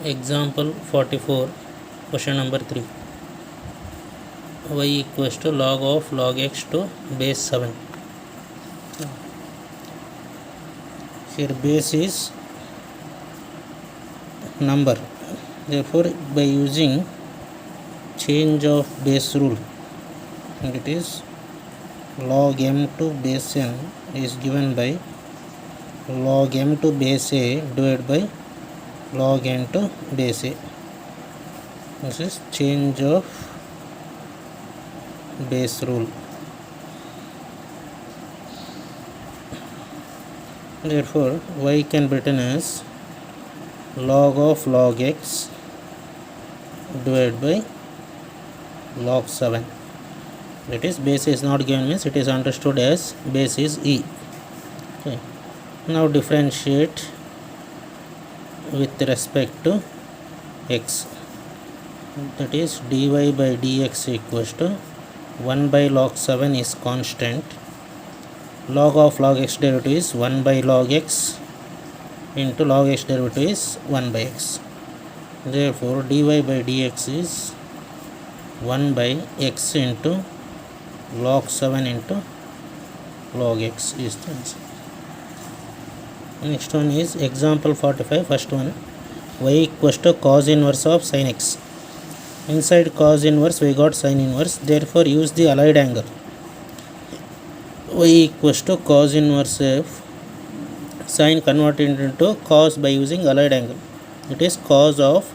Example 44, question number 3. Y equals to log of log x to base 7. Here base is number. Therefore, by using change of base rule, it is log m to base n is given by log m to base a divided by log n to base a. This is change of base rule. Therefore, y can be written as log of log x divided by log 7. That is, base is not given, means it is understood as base is e. Okay. Now differentiate with respect to x. That is, dy by dx equals to 1 by log 7 is constant. Log of log x derivative is 1 by log x into log x derivative is 1 by x. Therefore, dy by dx is 1 by x into log 7 into log x is the answer. Next one is example 45, first one. Y equals to cos inverse of sin x. Inside cos inverse we got sin inverse, therefore use the allied angle. Y equals to cos inverse of sin converted into cos by using allied angle. It is cos of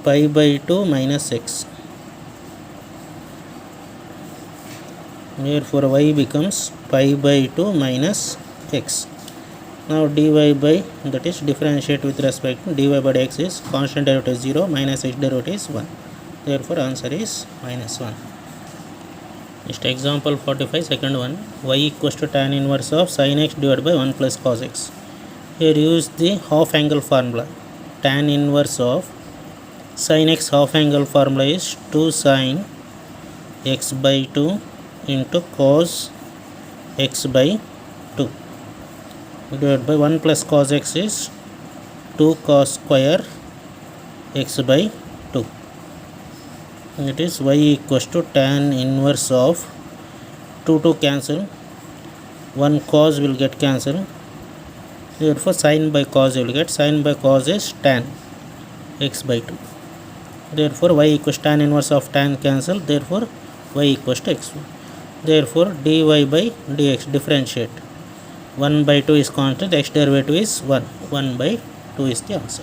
pi by 2 minus x. Therefore y becomes pi by 2 minus x. Now dy by, that is differentiate with respect to dy by dx is constant derivative is 0, minus x derivative is 1. Therefore answer is minus 1. Next example 45, second one. Y equals to tan inverse of sin x divided by 1 plus cos x. Here use the half angle formula. Tan inverse of sin x half angle formula is 2 sin x by 2 into cos x by 2 divided by 1 plus cos x is 2 cos square x by 2. It is y equals to tan inverse of 2 cancel, 1 cos will get cancelled. Therefore sin by cos you will get, sin by cos is tan x by 2. Therefore y equals tan inverse of tan cancel, therefore y equals to x. Therefore dy by dx differentiate. 1 by 2 is constant, x derivative is 1. 1 by 2 is the answer.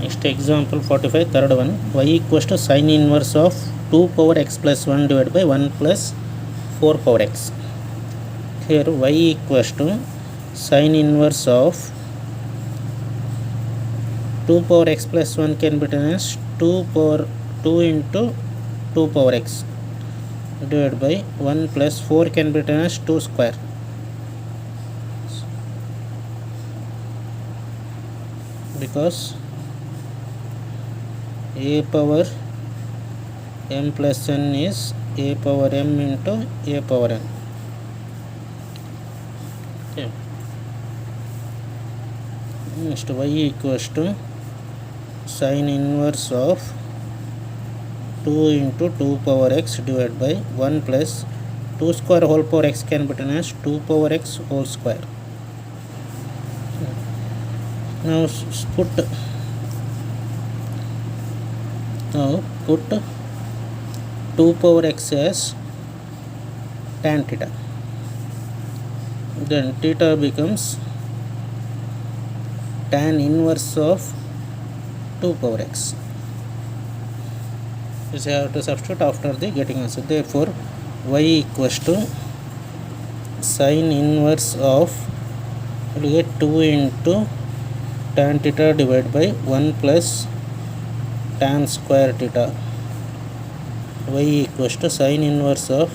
Next example 45, third one. Y equals to sin inverse of 2 power x plus 1 divided by 1 plus 4 power x. Here y equals to sin inverse of 2 power x plus 1 can be written as 2 into 2 power x divided by 1 plus 4 can be written as 2 square. Because a power m plus n is a power m into a power n. Okay. Next y equals to sin inverse of 2 into 2 power x divided by 1 plus 2 square whole power x can be written as 2 power x whole square. Now put 2 power x as tan theta. Then theta becomes tan inverse of 2 power x. This you have to substitute after the getting answer. Therefore y equals to sin inverse of, we get 2 into tan theta divided by 1 plus tan square theta. Y equals to sin inverse of,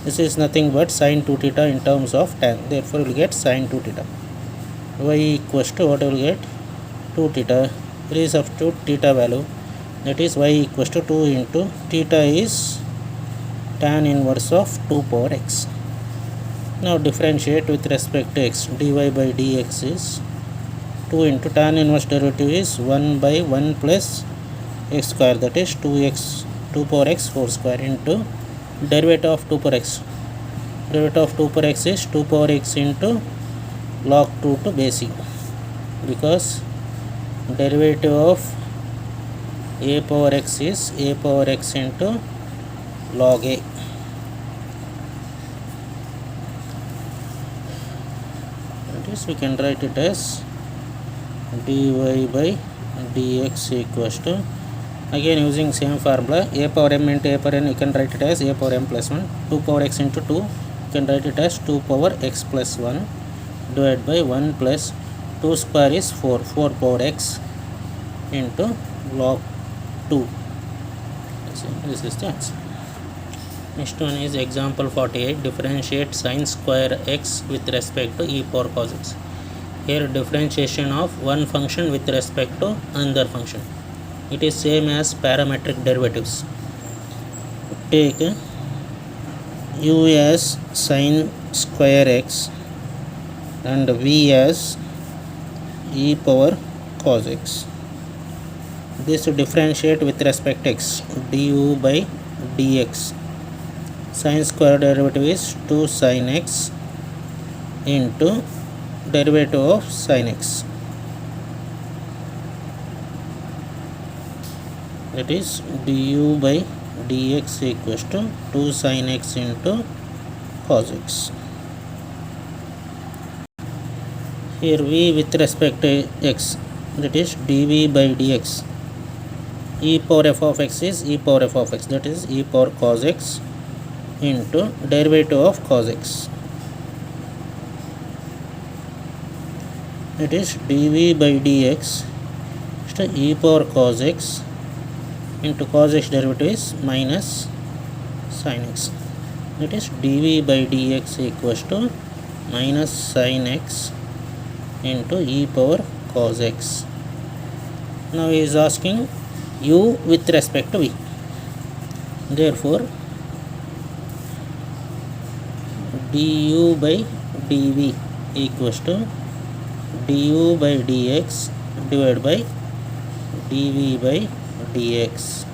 this is nothing but sin 2 theta in terms of tan. Therefore we will get sin 2 theta. Y equals to, what we will get, 2 theta. Please substitute theta value. That is y equals to 2 into theta is tan inverse of 2 power x. Now differentiate with respect to x. Dy by dx is 2 into tan inverse derivative is 1 by 1 plus x square, that is 2 power x whole square into derivative of 2 power x. Derivative of 2 power x is 2 power x into log 2 to base e, because derivative of a power x is a power x into log a. That is, we can write it as dy by dx equals to, again using same formula, a power m into a power n, you can write it as a power m plus 1. 2 power x into 2, you can write it as 2 power x plus 1 divided by 1 plus 2 square is 4 power x into log 2. This is the answer. Next one is example 48. Differentiate sin square x with respect to e power cos x. Here differentiation of one function with respect to another function. It is same as parametric derivatives. Take u as sin square x and v as e power cos x. This to differentiate with respect to x, du by dx. Sin square derivative is 2 sin x into derivative of sin x, that is du by dx equals to 2 sin x into cos x. Here v with respect to x, that is dv by dx. E power f of x is e power f of x, that is e power cos x into derivative of cos x, it is dv by dx to e power cos x into cos x derivative is minus sin x, that is dv by dx equals to minus sin x into e power cos x. Now he is asking u with respect to v. Therefore du by dv equals to du by dx divided by dv by dx,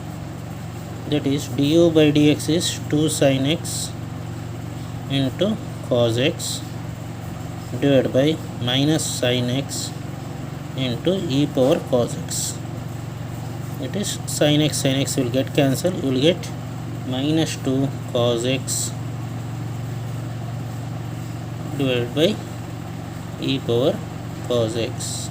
that is du by dx is 2 sin x into cos x divided by minus sin x into e power cos x. It is sin x will get cancelled, you will get minus 2 cos x divided by e power cos x.